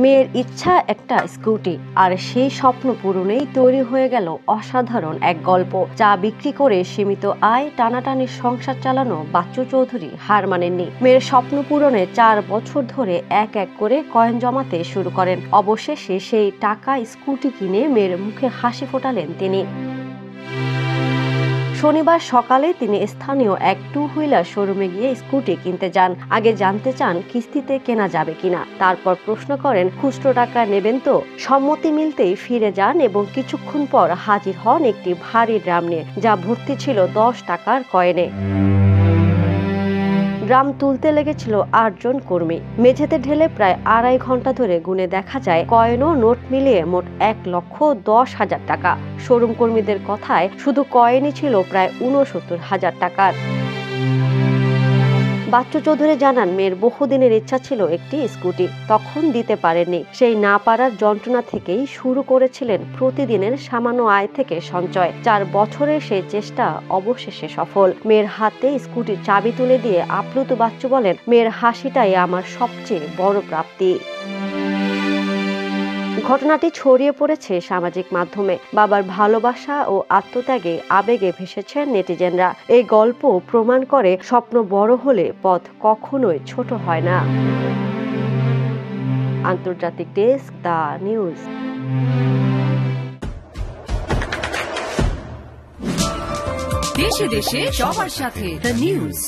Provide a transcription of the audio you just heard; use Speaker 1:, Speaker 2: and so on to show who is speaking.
Speaker 1: মেয়ের ইচ্ছা একটা স্কুটি, আর সেই স্বপ্ন পূরণেই তৈরি হয়ে গেল অসাধারণ এক গল্প। চা বিক্রি করে সীমিত আয় টানাটানির সংসার চালানো বাচ্চু চৌধুরী হার মানেননি। মেয়ের স্বপ্ন পূরণে 4 বছর ধরে এক এক করে কয়েন জমাতে শুরু করেন। অবশেষে সেই টাকা স্কুটি কিনে মেয়ের মুখে হাসি ফোটালেন তিনি। শনিবার সকালে তিনি স্থানীয় এক 2 হুইলার শোরুমে গিয়ে স্কুটি কিনতে যান। আগে জানতে চান কিস্তিতে কেনা যাবে কিনা, তারপর প্রশ্ন করেন খুচরো টাকা নেবেন তো। সম্মতি মিলতেই ফিরে যান এবং কিছুক্ষণ পর হাজির হন একটি ভারী ড্রাম নিয়ে, যা ভর্তি ছিল 10 টাকার কয়েনে। ড্রাম তুলতে লেগেছিল 8 জন কর্মী। মেঝেতে ঢেলে প্রায় 2.5 ঘন্টা ধরে গুনে দেখা যায় কয়েন ও নোট মিলিয়ে মোট 1,10,000 টাকা। শোরুম কর্মীদের কথায় শুধু কয়েনই ছিল প্রায় 69,000 টাকার। বাচ্চু চৌধুরী জানান, মেয়ের বহুদিনের ইচ্ছা ছিল একটি স্কুটি, তখন দিতে পারেননি। সেই না পারার যন্ত্রণা থেকেই শুরু করেছিলেন প্রতিদিনের সামান্য আয় থেকে সঞ্চয়। 4 বছরের সেই চেষ্টা অবশেষে সফল। মেয়ের হাতে স্কুটির চাবি তুলে দিয়ে আপ্লুত বাচ্চু বলেন, মেয়ের হাসিটাই আমার সবচেয়ে বড় প্রাপ্তি। ঘটনাটি ছড়িয়ে পড়েছে সামাজিক মাধ্যমে। বাবার ভালোবাসা ও আত্মত্যাগে আবেগে ভেসেছেন নেটিজেনরা। এই গল্প প্রমাণ করে স্বপ্ন বড় হলে পথ কখনোই ছোট হয় না। আন্তর্জাতিক ডেস্ক, দ্য নিউজ।
Speaker 2: দেশে দেশে সবার সাথে দ্য নিউজ।